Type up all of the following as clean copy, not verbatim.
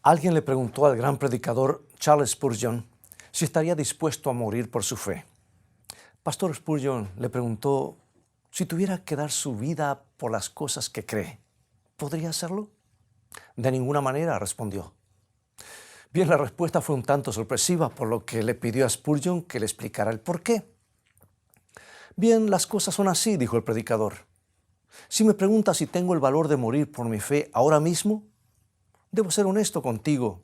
Alguien le preguntó al gran predicador Charles Spurgeon si estaría dispuesto a morir por su fe. Pastor Spurgeon le preguntó si tuviera que dar su vida por las cosas que cree, ¿podría hacerlo? De ninguna manera, respondió. Bien, la respuesta fue un tanto sorpresiva, por lo que le pidió a Spurgeon que le explicara el por qué. Bien, las cosas son así, dijo el predicador. Si me preguntas si tengo el valor de morir por mi fe ahora mismo, debo ser honesto contigo.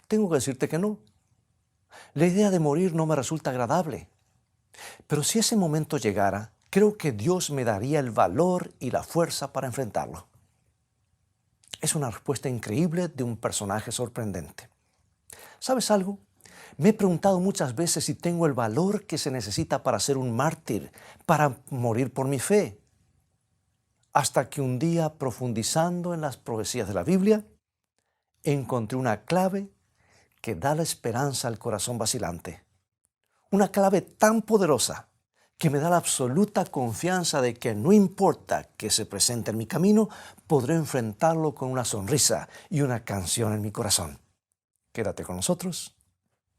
Tengo que decirte que no. La idea de morir no me resulta agradable. Pero si ese momento llegara, creo que Dios me daría el valor y la fuerza para enfrentarlo. Es una respuesta increíble de un personaje sorprendente. ¿Sabes algo? Me he preguntado muchas veces si tengo el valor que se necesita para ser un mártir, para morir por mi fe. Hasta que un día, profundizando en las profecías de la Biblia, encontré una clave que da la esperanza al corazón vacilante. Una clave tan poderosa que me da la absoluta confianza de que no importa que se presente en mi camino, podré enfrentarlo con una sonrisa y una canción en mi corazón. Quédate con nosotros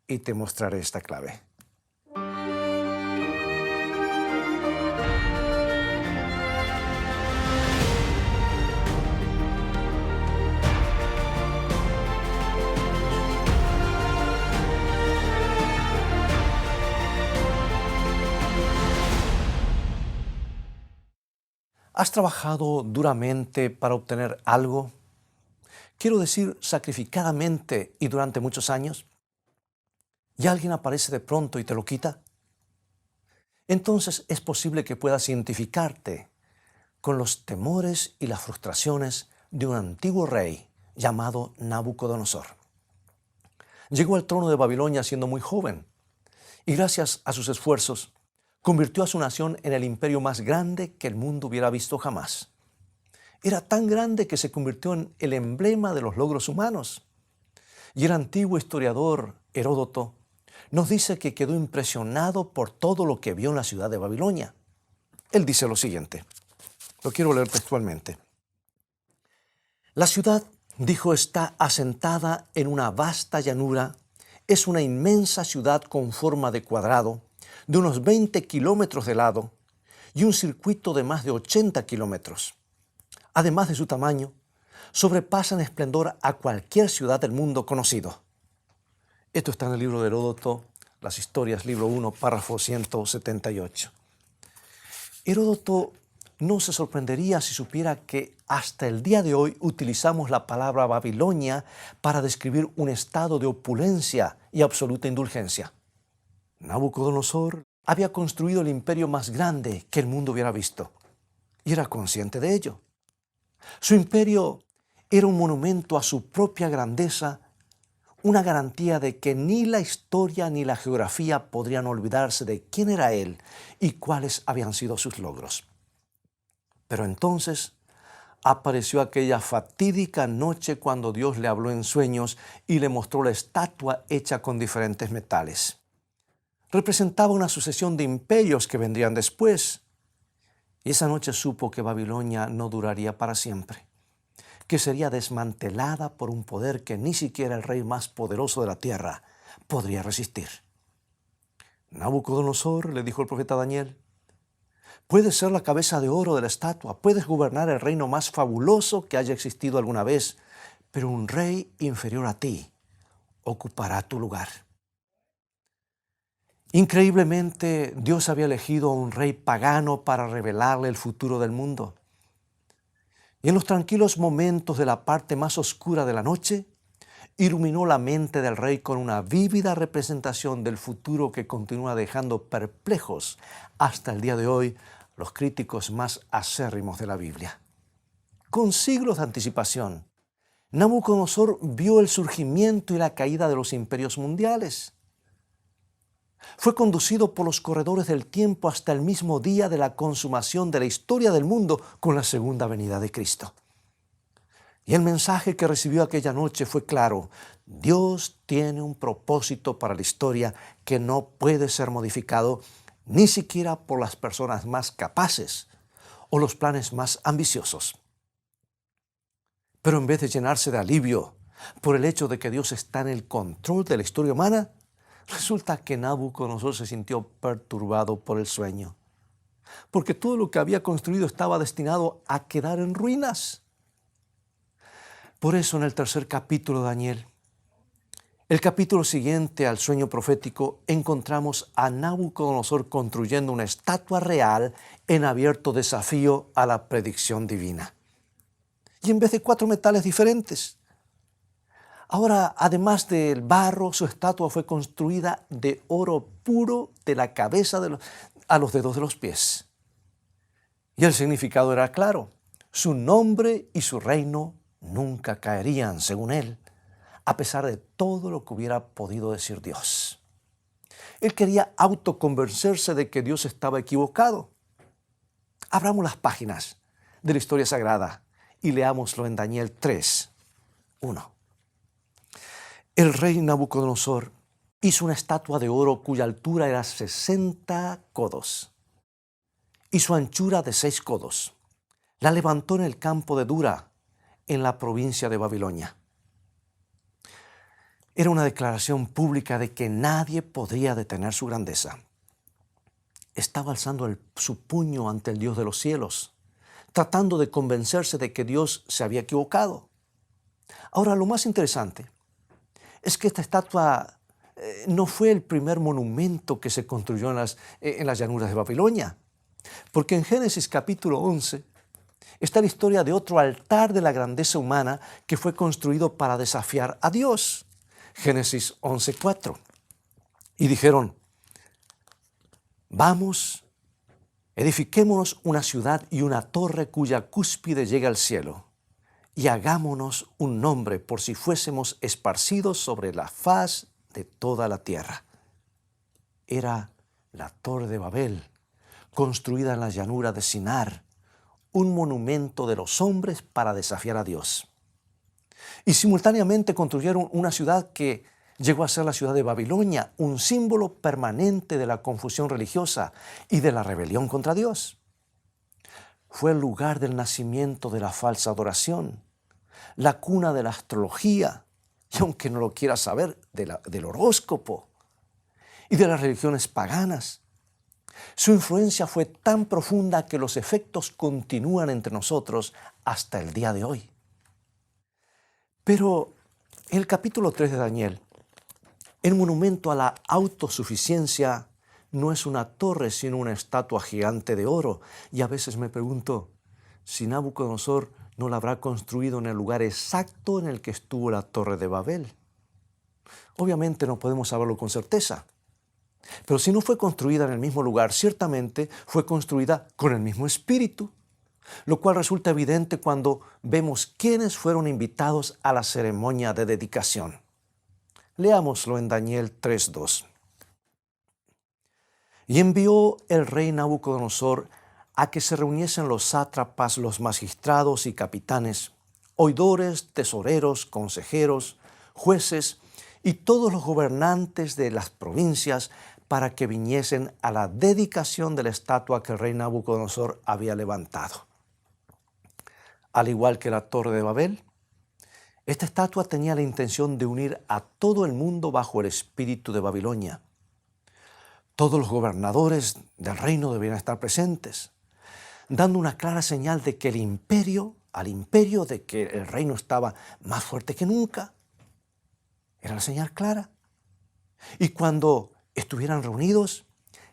y te mostraré esta clave. ¿Has trabajado duramente para obtener algo? Quiero decir, sacrificadamente y durante muchos años. ¿Y alguien aparece de pronto y te lo quita? Entonces es posible que puedas identificarte con los temores y las frustraciones de un antiguo rey llamado Nabucodonosor. Llegó al trono de Babilonia siendo muy joven y gracias a sus esfuerzos convirtió a su nación en el imperio más grande que el mundo hubiera visto jamás. Era tan grande que se convirtió en el emblema de los logros humanos. Y el antiguo historiador Heródoto nos dice que quedó impresionado por todo lo que vio en la ciudad de Babilonia. Él dice lo siguiente, lo quiero leer textualmente. La ciudad, dijo, está asentada en una vasta llanura, es una inmensa ciudad con forma de cuadrado, de unos 20 kilómetros de lado y un circuito de más de 80 kilómetros. Además de su tamaño, sobrepasa en esplendor a cualquier ciudad del mundo conocido. Esto está en el libro de Heródoto, Las Historias, libro 1, párrafo 178. Heródoto no se sorprendería si supiera que hasta el día de hoy utilizamos la palabra Babilonia para describir un estado de opulencia y absoluta indulgencia. Nabucodonosor había construido el imperio más grande que el mundo hubiera visto y era consciente de ello. Su imperio era un monumento a su propia grandeza, una garantía de que ni la historia ni la geografía podrían olvidarse de quién era él y cuáles habían sido sus logros. Pero entonces apareció aquella fatídica noche cuando Dios le habló en sueños y le mostró la estatua hecha con diferentes metales. Representaba una sucesión de imperios que vendrían después. Y esa noche supo que Babilonia no duraría para siempre, que sería desmantelada por un poder que ni siquiera el rey más poderoso de la tierra podría resistir. Nabucodonosor, le dijo el profeta Daniel, puedes ser la cabeza de oro de la estatua, puedes gobernar el reino más fabuloso que haya existido alguna vez, pero un rey inferior a ti ocupará tu lugar. Increíblemente, Dios había elegido a un rey pagano para revelarle el futuro del mundo. Y en los tranquilos momentos de la parte más oscura de la noche, iluminó la mente del rey con una vívida representación del futuro que continúa dejando perplejos hasta el día de hoy los críticos más acérrimos de la Biblia. Con siglos de anticipación, Nabucodonosor vio el surgimiento y la caída de los imperios mundiales. Fue conducido por los corredores del tiempo hasta el mismo día de la consumación de la historia del mundo con la segunda venida de Cristo. Y el mensaje que recibió aquella noche fue claro: Dios tiene un propósito para la historia que no puede ser modificado ni siquiera por las personas más capaces o los planes más ambiciosos. Pero en vez de llenarse de alivio por el hecho de que Dios está en el control de la historia humana, resulta que Nabucodonosor se sintió perturbado por el sueño, porque todo lo que había construido estaba destinado a quedar en ruinas. Por eso en el tercer capítulo de Daniel, el capítulo siguiente al sueño profético, encontramos a Nabucodonosor construyendo una estatua real en abierto desafío a la predicción divina. Y en vez de 4 metales diferentes. Ahora, además del barro, su estatua fue construida de oro puro de la cabeza a los dedos de los pies. Y el significado era claro: su nombre y su reino nunca caerían, según él, a pesar de todo lo que hubiera podido decir Dios. Él quería autoconvencerse de que Dios estaba equivocado. Abramos las páginas de la historia sagrada y leámoslo en Daniel 3:1. El rey Nabucodonosor hizo una estatua de oro cuya altura era 60 codos y su anchura de 6 codos. La levantó en el campo de Dura, en la provincia de Babilonia. Era una declaración pública de que nadie podría detener su grandeza. Estaba alzando su puño ante el Dios de los cielos, tratando de convencerse de que Dios se había equivocado. Ahora, lo más interesante es que esta estatua no fue el primer monumento que se construyó en las llanuras de Babilonia, porque en Génesis capítulo 11 está la historia de otro altar de la grandeza humana que fue construido para desafiar a Dios. Génesis 11:4. Y dijeron: vamos, edifiquémonos una ciudad y una torre cuya cúspide llegue al cielo, y hagámonos un nombre por si fuésemos esparcidos sobre la faz de toda la tierra. Era la Torre de Babel, construida en la llanura de Sinar, un monumento de los hombres para desafiar a Dios. Y simultáneamente construyeron una ciudad que llegó a ser la ciudad de Babilonia, un símbolo permanente de la confusión religiosa y de la rebelión contra Dios. Fue el lugar del nacimiento de la falsa adoración, la cuna de la astrología, y aunque no lo quieras saber, del horóscopo y de las religiones paganas. Su influencia fue tan profunda que los efectos continúan entre nosotros hasta el día de hoy. Pero en el capítulo 3 de Daniel, el monumento a la autosuficiencia no es una torre, sino una estatua gigante de oro. Y a veces me pregunto si Nabucodonosor no la habrá construido en el lugar exacto en el que estuvo la Torre de Babel. Obviamente no podemos saberlo con certeza. Pero si no fue construida en el mismo lugar, ciertamente fue construida con el mismo espíritu, lo cual resulta evidente cuando vemos quiénes fueron invitados a la ceremonia de dedicación. Leámoslo en Daniel 3:2. Y envió el rey Nabucodonosor a que se reuniesen los sátrapas, los magistrados y capitanes, oidores, tesoreros, consejeros, jueces y todos los gobernantes de las provincias para que viniesen a la dedicación de la estatua que el rey Nabucodonosor había levantado. Al igual que la Torre de Babel, esta estatua tenía la intención de unir a todo el mundo bajo el espíritu de Babilonia. Todos los gobernadores del reino debían estar presentes, dando una clara señal de que al imperio de que el reino estaba más fuerte que nunca. Era la señal clara. Y cuando estuvieran reunidos,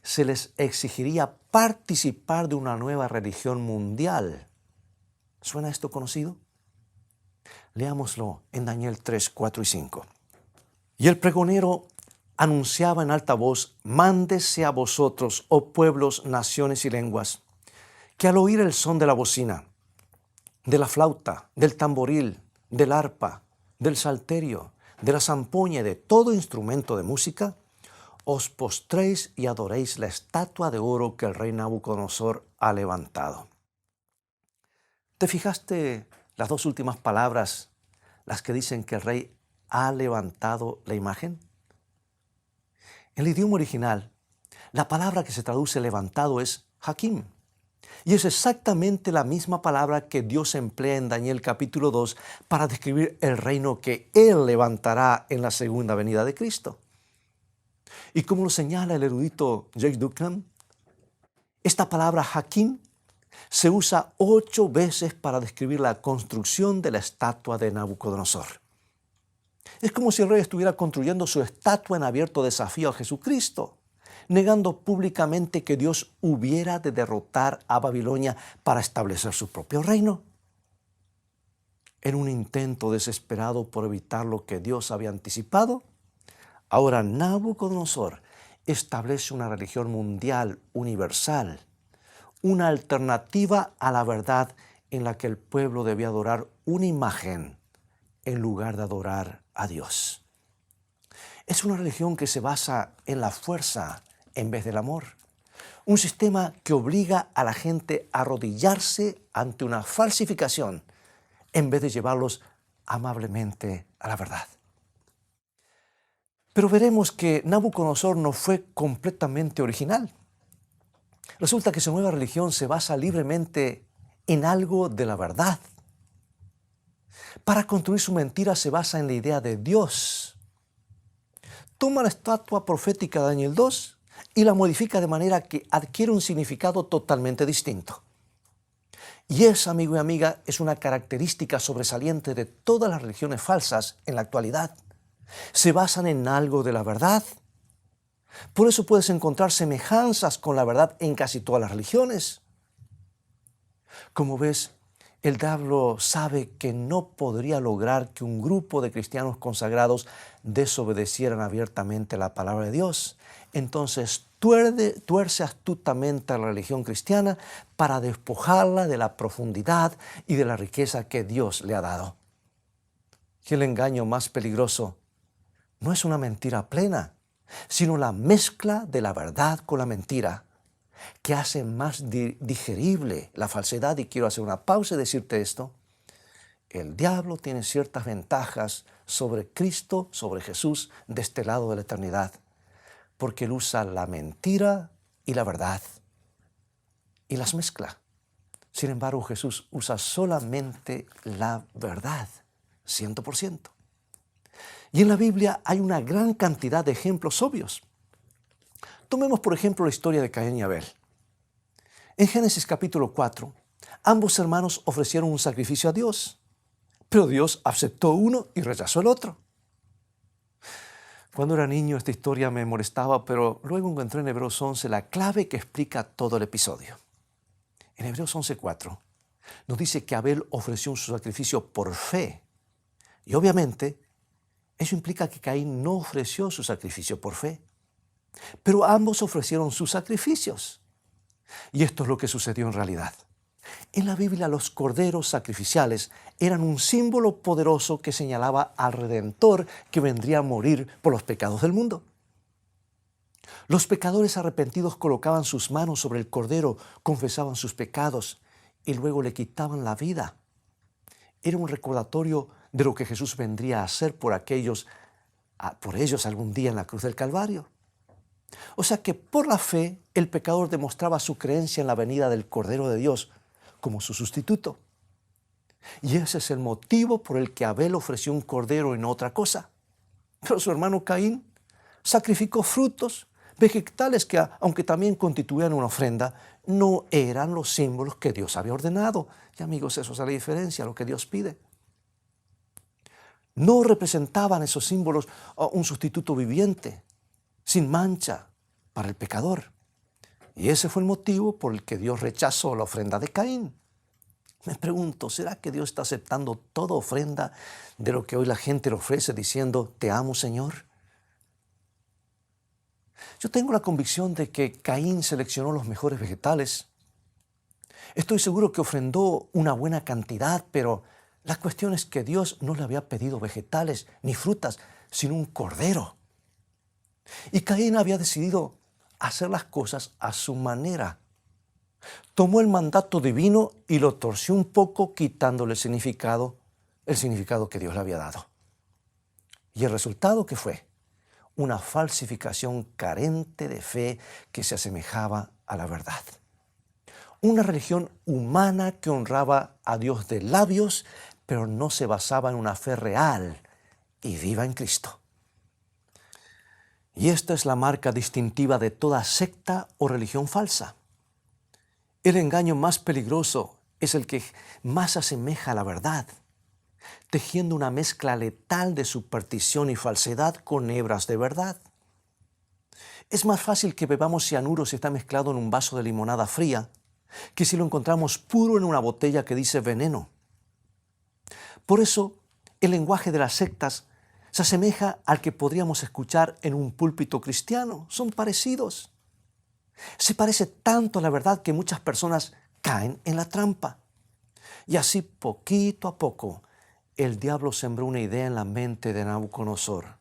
se les exigiría participar de una nueva religión mundial. ¿Suena esto conocido? Leámoslo en Daniel 3, 4 y 5. Y el pregonero anunciaba en alta voz: mándese a vosotros, oh pueblos, naciones y lenguas, que al oír el son de la bocina, de la flauta, del tamboril, del arpa, del salterio, de la zampoña y de todo instrumento de música, os postréis y adoréis la estatua de oro que el rey Nabucodonosor ha levantado. ¿Te fijaste las dos últimas palabras, las que dicen que el rey ha levantado la imagen? En el idioma original, la palabra que se traduce levantado es hakim, Y es exactamente la misma palabra que Dios emplea en Daniel capítulo 2 para describir el reino que Él levantará en la segunda venida de Cristo. Y como lo señala el erudito Jake Duncan, esta palabra Hakim se usa 8 veces para describir la construcción de la estatua de Nabucodonosor. Es como si el rey estuviera construyendo su estatua en abierto desafío a Jesucristo, negando públicamente que Dios hubiera de derrotar a Babilonia para establecer su propio reino. En un intento desesperado por evitar lo que Dios había anticipado, ahora Nabucodonosor establece una religión mundial, universal, una alternativa a la verdad en la que el pueblo debía adorar una imagen en lugar de adorar a Dios. Es una religión que se basa en la fuerza en vez del amor. Un sistema que obliga a la gente a arrodillarse ante una falsificación en vez de llevarlos amablemente a la verdad. Pero veremos que Nabucodonosor no fue completamente original. Resulta que su nueva religión se basa libremente en algo de la verdad. Para construir su mentira se basa en la idea de Dios. Toma la estatua profética de Daniel 2 y la modifica de manera que adquiere un significado totalmente distinto. Y esa, amigo y amiga, es una característica sobresaliente de todas las religiones falsas en la actualidad. Se basan en algo de la verdad. Por eso puedes encontrar semejanzas con la verdad en casi todas las religiones. Como ves, el diablo sabe que no podría lograr que un grupo de cristianos consagrados desobedecieran abiertamente la palabra de Dios. Entonces tuerce astutamente a la religión cristiana para despojarla de la profundidad y de la riqueza que Dios le ha dado. Y el engaño más peligroso no es una mentira plena, sino la mezcla de la verdad con la mentira, que hace más digerible la falsedad. Y quiero hacer una pausa y decirte esto. El diablo tiene ciertas ventajas sobre Cristo, sobre Jesús, de este lado de la eternidad, porque él usa la mentira y la verdad y las mezcla. Sin embargo, Jesús usa solamente la verdad, 100%. Y en la Biblia hay una gran cantidad de ejemplos obvios. Tomemos, por ejemplo, la historia de Caín y Abel. En Génesis capítulo 4, ambos hermanos ofrecieron un sacrificio a Dios, pero Dios aceptó uno y rechazó el otro. Cuando era niño esta historia me molestaba, pero luego encontré en Hebreos 11 la clave que explica todo el episodio. En Hebreos 11:4 nos dice que Abel ofreció su sacrificio por fe. Y obviamente eso implica que Caín no ofreció su sacrificio por fe. Pero ambos ofrecieron sus sacrificios. Y esto es lo que sucedió en realidad. En la Biblia los corderos sacrificiales eran un símbolo poderoso que señalaba al Redentor que vendría a morir por los pecados del mundo. Los pecadores arrepentidos colocaban sus manos sobre el cordero, confesaban sus pecados y luego le quitaban la vida. Era un recordatorio de lo que Jesús vendría a hacer por ellos algún día en la cruz del Calvario. O sea que por la fe el pecador demostraba su creencia en la venida del Cordero de Dios como su sustituto. Y ese es el motivo por el que Abel ofreció un cordero y no otra cosa. Pero su hermano Caín sacrificó frutos, vegetales que, aunque también constituían una ofrenda, no eran los símbolos que Dios había ordenado. Y amigos, eso es la diferencia, lo que Dios pide. No representaban esos símbolos un sustituto viviente, sin mancha, para el pecador. Y ese fue el motivo por el que Dios rechazó la ofrenda de Caín. Me pregunto, ¿será que Dios está aceptando toda ofrenda de lo que hoy la gente le ofrece diciendo, te amo, Señor? Yo tengo la convicción de que Caín seleccionó los mejores vegetales. Estoy seguro que ofrendó una buena cantidad, pero la cuestión es que Dios no le había pedido vegetales ni frutas, sino un cordero. Y Caín había decidido hacer las cosas a su manera. Tomó el mandato divino y lo torció un poco, quitándole el significado que Dios le había dado. ¿Y el resultado qué fue? Una falsificación carente de fe que se asemejaba a la verdad. Una religión humana que honraba a Dios de labios, pero no se basaba en una fe real y viva en Cristo. Y esta es la marca distintiva de toda secta o religión falsa. El engaño más peligroso es el que más asemeja a la verdad, tejiendo una mezcla letal de superstición y falsedad con hebras de verdad. Es más fácil que bebamos cianuro si está mezclado en un vaso de limonada fría que si lo encontramos puro en una botella que dice veneno. Por eso, el lenguaje de las sectas se asemeja al que podríamos escuchar en un púlpito cristiano. Son parecidos. Se parece tanto a la verdad que muchas personas caen en la trampa. Y así, poquito a poco, el diablo sembró una idea en la mente de Nabucodonosor.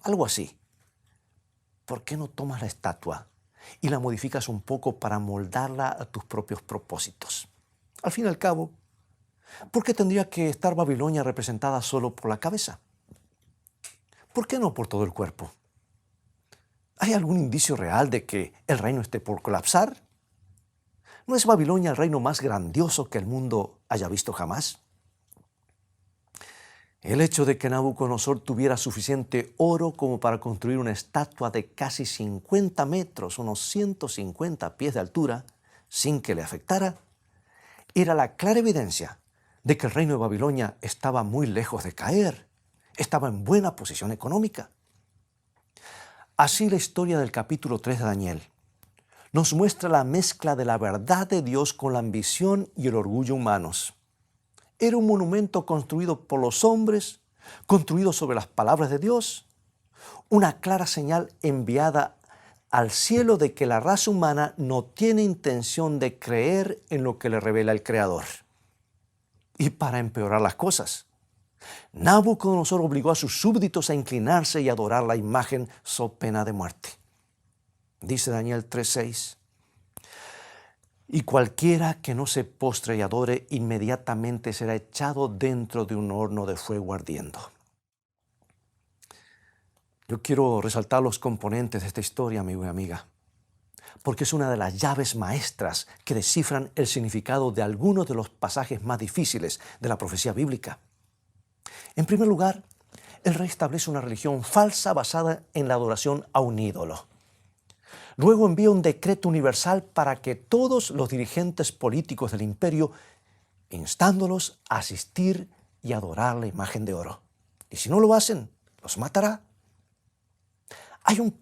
Algo así. ¿Por qué no tomas la estatua y la modificas un poco para moldarla a tus propios propósitos? Al fin y al cabo, ¿por qué tendría que estar Babilonia representada solo por la cabeza? ¿Por qué no por todo el cuerpo? ¿Hay algún indicio real de que el reino esté por colapsar? ¿No es Babilonia el reino más grandioso que el mundo haya visto jamás? El hecho de que Nabucodonosor tuviera suficiente oro como para construir una estatua de casi 50 metros, unos 150 pies de altura, sin que le afectara, era la clara evidencia de que el reino de Babilonia estaba muy lejos de caer, estaba en buena posición económica. Así la historia del capítulo 3 de Daniel nos muestra la mezcla de la verdad de Dios con la ambición y el orgullo humanos. Era un monumento construido por los hombres, construido sobre las palabras de Dios, una clara señal enviada al cielo de que la raza humana no tiene intención de creer en lo que le revela el Creador. Y para empeorar las cosas, Nabucodonosor obligó a sus súbditos a inclinarse y adorar la imagen so pena de muerte. Dice Daniel 3:6. Y cualquiera que no se postre y adore inmediatamente será echado dentro de un horno de fuego ardiendo. Yo quiero resaltar los componentes de esta historia, amigo y amiga, porque es una de las llaves maestras que descifran el significado de algunos de los pasajes más difíciles de la profecía bíblica. En primer lugar, el rey establece una religión falsa basada en la adoración a un ídolo. Luego envía un decreto universal para que todos los dirigentes políticos del imperio, instándolos a asistir y adorar la imagen de oro. Y si no lo hacen, los matará. Hay un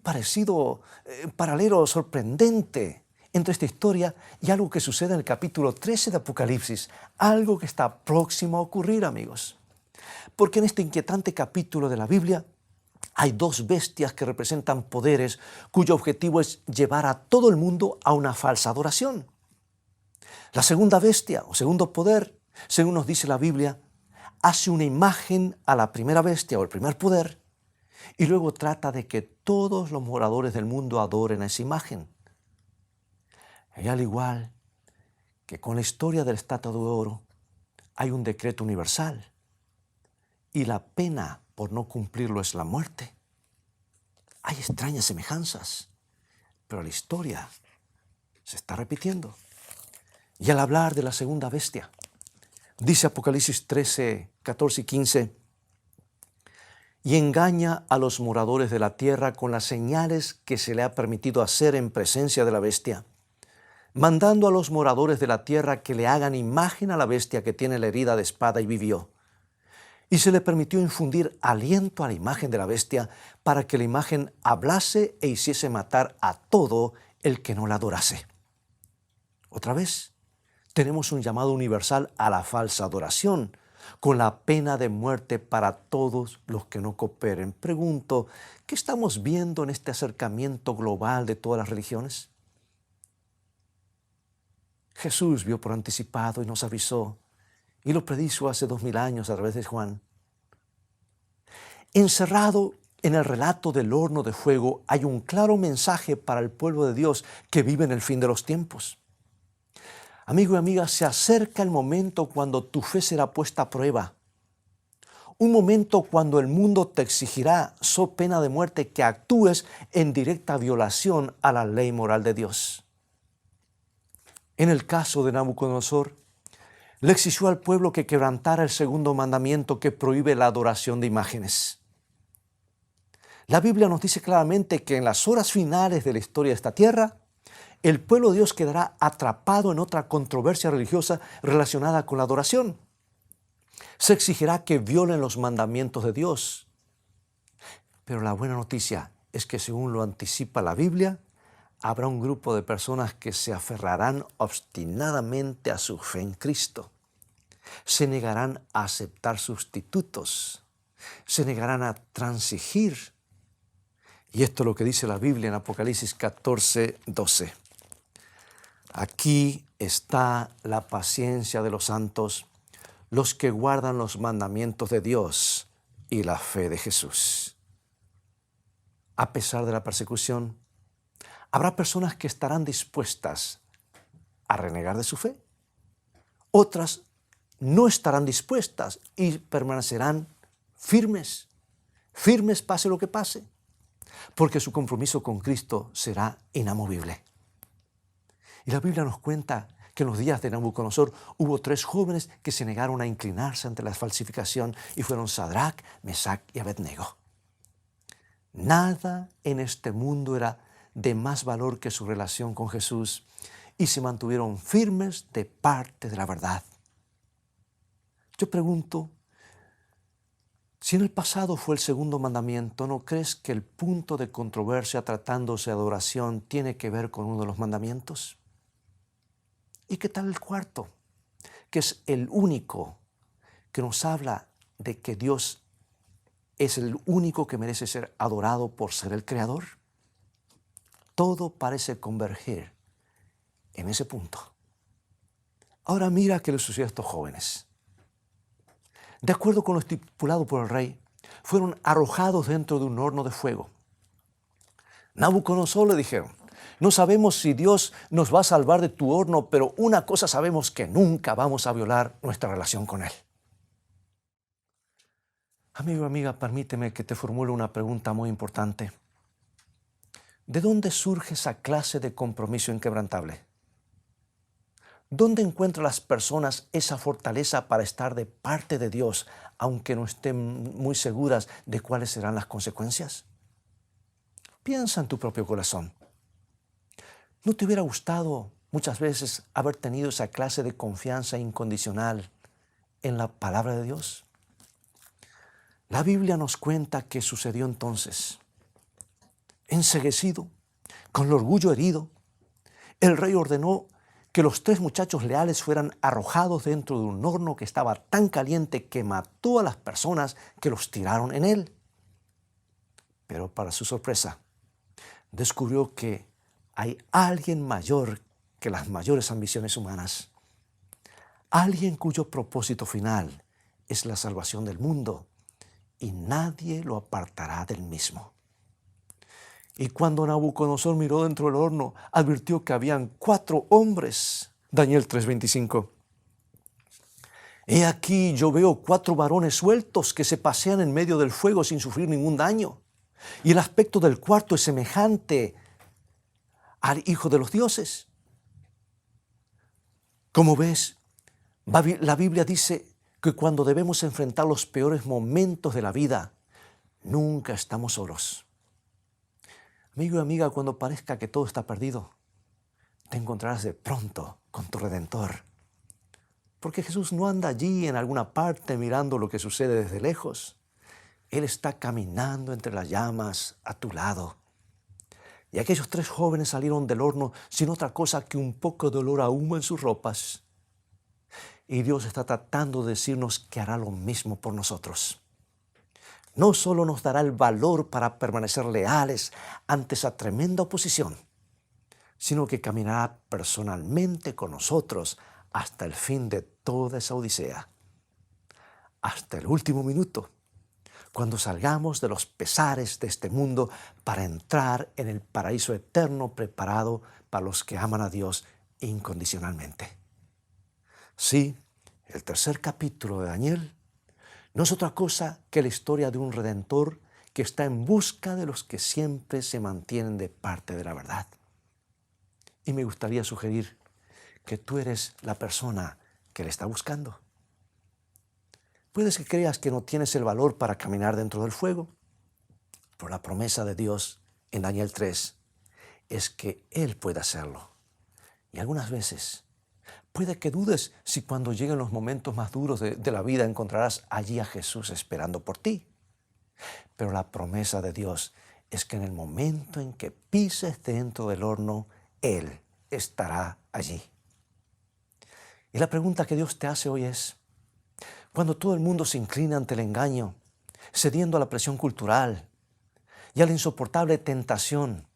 paralelo sorprendente entre esta historia y algo que sucede en el capítulo 13 de Apocalipsis, algo que está próximo a ocurrir, amigos. Porque en este inquietante capítulo de la Biblia hay dos bestias que representan poderes cuyo objetivo es llevar a todo el mundo a una falsa adoración. La segunda bestia o segundo poder, según nos dice la Biblia, hace una imagen a la primera bestia o el primer poder y luego trata de que todos los moradores del mundo adoren a esa imagen. Y al igual que con la historia de la estatua de oro, hay un decreto universal y la pena por no cumplirlo es la muerte. Hay extrañas semejanzas, pero la historia se está repitiendo. Y al hablar de la segunda bestia, dice Apocalipsis 13, 14 y 15, y engaña a los moradores de la tierra con las señales que se le ha permitido hacer en presencia de la bestia, mandando a los moradores de la tierra que le hagan imagen a la bestia que tiene la herida de espada y vivió. Y se le permitió infundir aliento a la imagen de la bestia para que la imagen hablase e hiciese matar a todo el que no la adorase. Otra vez, tenemos un llamado universal a la falsa adoración, con la pena de muerte para todos los que no cooperen. Pregunto, ¿qué estamos viendo en este acercamiento global de todas las religiones? Jesús vio por anticipado y nos avisó, y lo predijo hace 2000 años a través de Juan. Encerrado en el relato del horno de fuego hay un claro mensaje para el pueblo de Dios que vive en el fin de los tiempos. Amigo y amiga, se acerca el momento cuando tu fe será puesta a prueba. Un momento cuando el mundo te exigirá, so pena de muerte, que actúes en directa violación a la ley moral de Dios. En el caso de Nabucodonosor, le exigió al pueblo que quebrantara el segundo mandamiento que prohíbe la adoración de imágenes. La Biblia nos dice claramente que en las horas finales de la historia de esta tierra, el pueblo de Dios quedará atrapado en otra controversia religiosa relacionada con la adoración. Se exigirá que violen los mandamientos de Dios. Pero la buena noticia es que, según lo anticipa la Biblia, habrá un grupo de personas que se aferrarán obstinadamente a su fe en Cristo. Se negarán a aceptar sustitutos. Se negarán a transigir. Y esto es lo que dice la Biblia en Apocalipsis 14, 12. Aquí está la paciencia de los santos, los que guardan los mandamientos de Dios y la fe de Jesús. A pesar de la persecución, habrá personas que estarán dispuestas a renegar de su fe. Otras no estarán dispuestas y permanecerán firmes pase lo que pase, porque su compromiso con Cristo será inamovible. Y la Biblia nos cuenta que en los días de Nabucodonosor hubo 3 jóvenes que se negaron a inclinarse ante la falsificación y fueron Sadrac, Mesac y Abednego. Nada en este mundo era de más valor que su relación con Jesús y se mantuvieron firmes de parte de la verdad. Yo pregunto, si en el pasado fue el segundo mandamiento, ¿no crees que el punto de controversia tratándose de adoración tiene que ver con uno de los mandamientos? ¿Y qué tal el cuarto? Que es el único que nos habla de que Dios es el único que merece ser adorado por ser el Creador. Todo parece converger en ese punto. Ahora mira qué le sucedió a estos jóvenes. De acuerdo con lo estipulado por el rey, fueron arrojados dentro de un horno de fuego. Nabucodonosor le dijeron: no sabemos si Dios nos va a salvar de tu horno, pero una cosa sabemos, que nunca vamos a violar nuestra relación con Él. Amigo, amiga, permíteme que te formule una pregunta muy importante. ¿De dónde surge esa clase de compromiso inquebrantable? ¿Dónde encuentran las personas esa fortaleza para estar de parte de Dios, aunque no estén muy seguras de cuáles serán las consecuencias? Piensa en tu propio corazón. ¿No te hubiera gustado muchas veces haber tenido esa clase de confianza incondicional en la palabra de Dios? La Biblia nos cuenta qué sucedió entonces. Enceguecido, con el orgullo herido, el rey ordenó que los 3 muchachos leales fueran arrojados dentro de un horno que estaba tan caliente que mató a las personas que los tiraron en él. Pero para su sorpresa, descubrió que hay alguien mayor que las mayores ambiciones humanas. Alguien cuyo propósito final es la salvación del mundo y nadie lo apartará del mismo. Y cuando Nabucodonosor miró dentro del horno, advirtió que habían 4 hombres. Daniel 3:25. He aquí yo veo 4 varones sueltos que se pasean en medio del fuego sin sufrir ningún daño. Y el aspecto del cuarto es semejante al Hijo de los dioses. Como ves, la Biblia dice que cuando debemos enfrentar los peores momentos de la vida, nunca estamos solos. Amigo y amiga, cuando parezca que todo está perdido, te encontrarás de pronto con tu Redentor. Porque Jesús no anda allí en alguna parte mirando lo que sucede desde lejos. Él está caminando entre las llamas a tu lado. Y aquellos 3 jóvenes salieron del horno sin otra cosa que un poco de olor a humo en sus ropas. Y Dios está tratando de decirnos que hará lo mismo por nosotros. No solo nos dará el valor para permanecer leales ante esa tremenda oposición, sino que caminará personalmente con nosotros hasta el fin de toda esa odisea. Hasta el último minuto, cuando salgamos de los pesares de este mundo para entrar en el paraíso eterno preparado para los que aman a Dios incondicionalmente. Sí, el 3er capítulo de Daniel no es otra cosa que la historia de un Redentor que está en busca de los que siempre se mantienen de parte de la verdad. Y me gustaría sugerir que tú eres la persona que Él está buscando. Puedes que creas que no tienes el valor para caminar dentro del fuego, pero la promesa de Dios en Daniel 3 es que Él puede hacerlo. Y algunas veces puede que dudes si cuando lleguen los momentos más duros de la vida encontrarás allí a Jesús esperando por ti. Pero la promesa de Dios es que en el momento en que pises dentro del horno, Él estará allí. Y la pregunta que Dios te hace hoy es, cuando todo el mundo se inclina ante el engaño, cediendo a la presión cultural y a la insoportable tentación,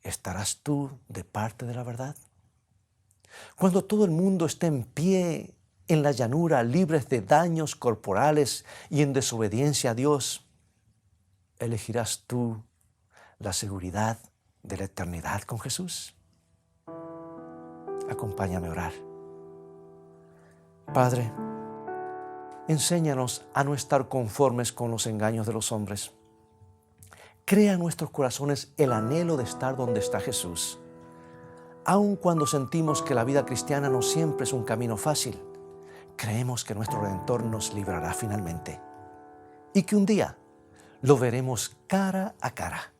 ¿estarás tú de parte de la verdad? Cuando todo el mundo esté en pie en la llanura, libres de daños corporales y en desobediencia a Dios, ¿elegirás tú la seguridad de la eternidad con Jesús? Acompáñame a orar. Padre, enséñanos a no estar conformes con los engaños de los hombres. Crea en nuestros corazones el anhelo de estar donde está Jesús. Aun cuando sentimos que la vida cristiana no siempre es un camino fácil, creemos que nuestro Redentor nos librará finalmente y que un día lo veremos cara a cara.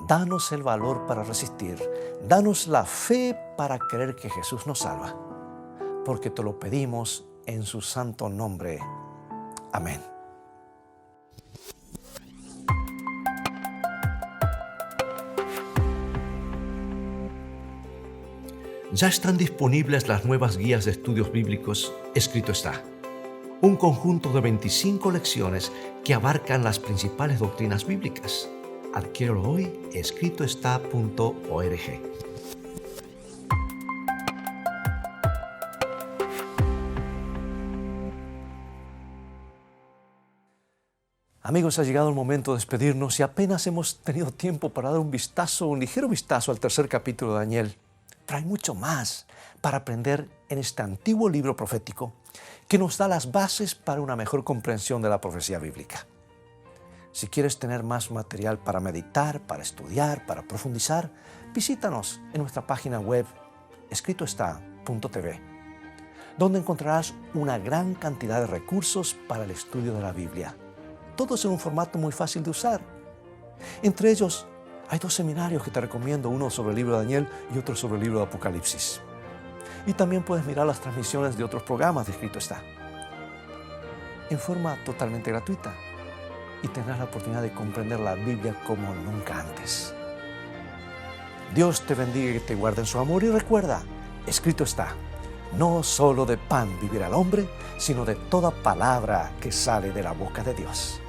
Danos el valor para resistir, danos la fe para creer que Jesús nos salva, porque te lo pedimos en su santo nombre. Amén. Ya están disponibles las nuevas guías de estudios bíblicos, Escrito está. Un conjunto de 25 lecciones que abarcan las principales doctrinas bíblicas. Adquiérelo hoy, escritoestá.org. Amigos, ha llegado el momento de despedirnos y apenas hemos tenido tiempo para dar un ligero vistazo al tercer capítulo de Daniel. Pero hay mucho más para aprender en este antiguo libro profético que nos da las bases para una mejor comprensión de la profecía bíblica. Si quieres tener más material para meditar, para estudiar, para profundizar, visítanos en nuestra página web escritoestá.tv, donde encontrarás una gran cantidad de recursos para el estudio de la Biblia, todos en un formato muy fácil de usar. Entre ellos, hay 2 seminarios que te recomiendo, uno sobre el libro de Daniel y otro sobre el libro de Apocalipsis. Y también puedes mirar las transmisiones de otros programas de Escrito Está, en forma totalmente gratuita, y tendrás la oportunidad de comprender la Biblia como nunca antes. Dios te bendiga y te guarde en su amor, y recuerda, Escrito está, no solo de pan vivirá el hombre, sino de toda palabra que sale de la boca de Dios.